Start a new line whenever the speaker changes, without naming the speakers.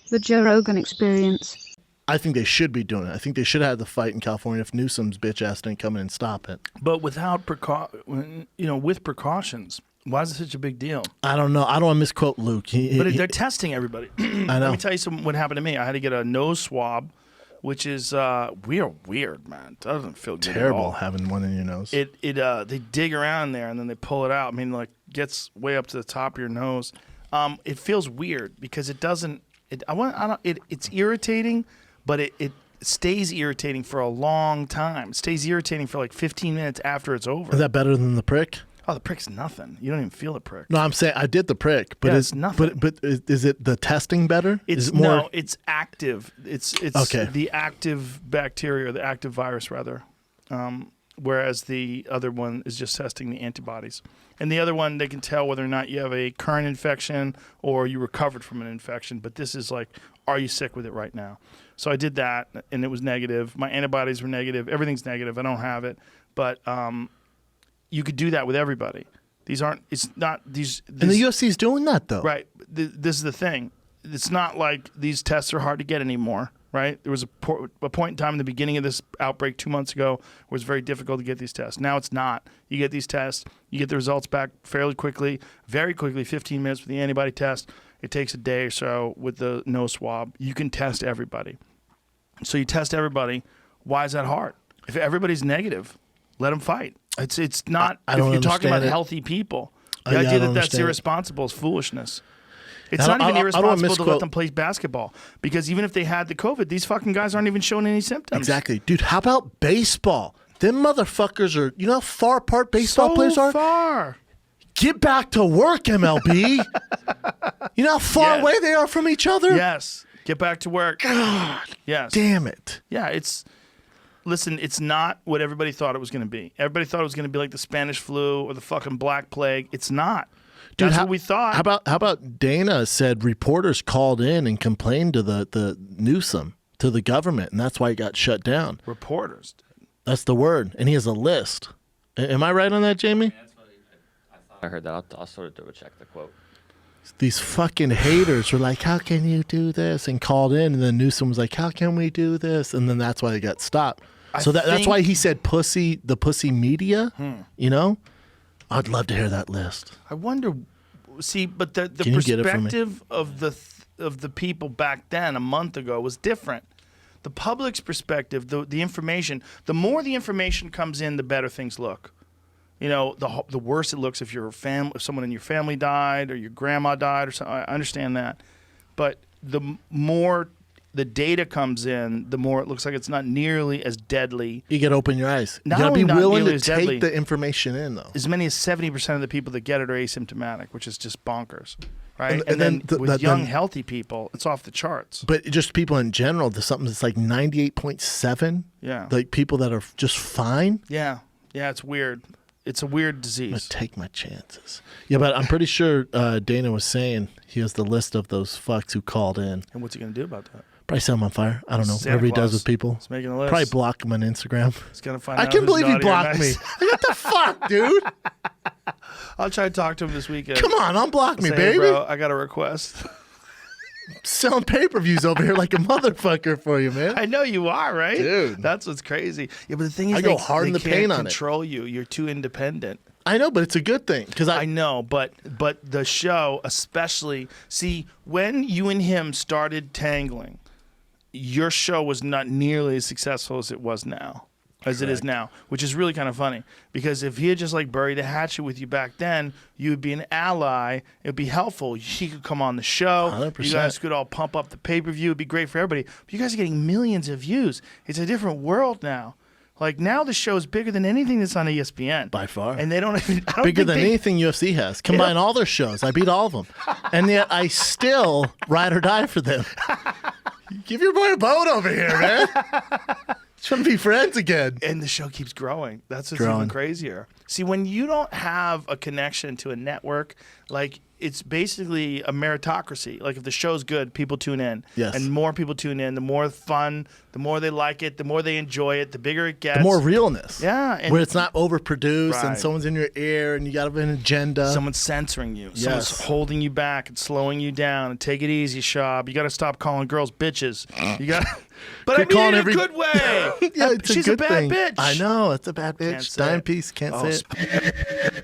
The Joe Rogan Experience.
I think they should be doing it. I think they should have the fight in California if Newsom's bitch ass didn't come in and stop it.
But without with precautions. Why is it such a big deal?
I don't know. I don't want to misquote Luke.
They're testing everybody.
I know.
Let me tell you what happened to me. I had to get a nose swab, which is weird, man. It doesn't feel good
terrible
at all.
having one in your nose.
They dig around there and then they pull it out. I mean, like gets way up to the top of your nose. It feels weird because it doesn't. It's irritating, but it stays irritating for a long time. It stays irritating for like 15 minutes after it's over.
Is that better than the prick?
Oh, the prick's nothing. You don't even feel the prick.
No, I'm saying I did the prick, but
it's nothing.
But is it the testing better?
It's
is it more...
No, it's active. It's
okay.
The active bacteria, or the active virus rather. Whereas the other one is just testing the antibodies. And the other one, they can tell whether or not you have a current infection or you recovered from an infection. But this is like, are you sick with it right now? So I did that, and it was negative. My antibodies were negative. Everything's negative. I don't have it. But you could do that with everybody. These aren't. It's not these.
And the UFC is doing that though.
Right. This is the thing. It's not like these tests are hard to get anymore. Right. There was a point in time in the beginning of this outbreak 2 months ago where it was very difficult to get these tests. Now it's not. You get these tests. You get the results back fairly quickly, very quickly. 15 minutes with the antibody test. It takes a day or so with the nose swab. You can test everybody. So you test everybody. Why is that hard? If everybody's negative, let them fight. It's not. If you're talking about healthy people, the idea that that's irresponsible is foolishness. It's not even irresponsible to let them play basketball because even if they had the COVID, these fucking guys aren't even showing any symptoms.
Exactly, dude. How about baseball? Them motherfuckers are. You know how far apart baseball players are.
So far.
Get back to work, MLB. You know how far away they are from each other.
Yes. Get back to work.
God.
Yes.
Damn it.
Yeah. Listen, it's not what everybody thought it was going to be. Everybody thought it was going to be like the Spanish flu or the fucking Black Plague. It's not. Dude, that's what we thought.
How about Dana said reporters called in and complained to the Newsom, to the government, and that's why he got shut down.
Reporters.
That's the word, and he has a list. Am I right on that, Jamie?
Yeah, I thought I heard that. I'll sort of double check the quote.
These fucking haters were like, how can you do this? And called in, and then Newsom was like, how can we do this? And then that's why they got stopped. So that's why he said the pussy media, you know? I'd love to hear that list.
I wonder, but the perspective of the people back then, a month ago, was different. The public's perspective, the information, the more the information comes in, the better things look. You know, the worse it looks if if someone in your family died or your grandma died or something. I understand that. But the more the data comes in, the more it looks like it's not nearly as deadly.
You got to open your eyes. You got to be willing to take the information in, though.
As many as 70% of the people that get it are asymptomatic, which is just bonkers, right? And then with young, healthy people, it's off the charts.
But just people in general, there's something that's like 98.7.
Yeah.
Like people that are just fine.
Yeah. Yeah, it's weird. It's a weird disease.
I'm going to take my chances. Yeah, but I'm pretty sure Dana was saying he has the list of those fucks who called in.
And what's he going to do about that?
Probably set him on fire. I don't know.
Santa
Whatever he
Claus.
does with people.
He's making a list.
Probably block him on Instagram.
He's gonna find
I
out
can't
if it's
believe he
naughty or
blocked
nice.
me. What the fuck, dude?
I'll try to talk to him this weekend.
Come on, unblock me,
Say,
baby.
Hey, bro, I got a request.
Selling pay-per-views over here like a motherfucker for you, man.
I know you are, right?
Dude.
That's what's crazy. Yeah, but the thing is,
I go hard in the paint on it.
They can't control you. You're too independent.
I know, but it's a good thing.
I know, but the show, especially, see, when you and him started tangling, your show was not nearly as successful as it was now. As it is now, which is really kind of funny. Because if he had just like buried a hatchet with you back then, you would be an ally. It would be helpful. He could come on the show.
100%.
You guys could all pump up the pay-per-view. It would be great for everybody. But you guys are getting millions of views. It's a different world now. Like now the show is bigger than anything that's on ESPN.
By far.
And they don't even...
Bigger than anything UFC has. Combine all their shows. I beat all of them. And yet I still ride or die for them. Give your boy a bone over here, man. Trying to be friends again.
And the show keeps growing. That's what's even crazier. See, when you don't have a connection to a network, like it's basically a meritocracy. Like if the show's good, people tune in.
Yes.
And more people tune in. The more fun, the more they like it, the more they enjoy it, the bigger it gets.
The more realness.
Yeah. And
where it's not overproduced and
Right.
someone's in your ear and you got an agenda.
someone's censoring you. Someone's
Yes.
holding you back and slowing you down. And take it easy, Schaub. You got to stop calling girls bitches. You got. But I
Quit
mean
calling
it in
every-
a good way.
Yeah, it's
She's
a good
bad
thing.
bitch.
I know, it's a bad
Can't
bitch.
say
Die in
it.
peace. Can't
Oh,
say it.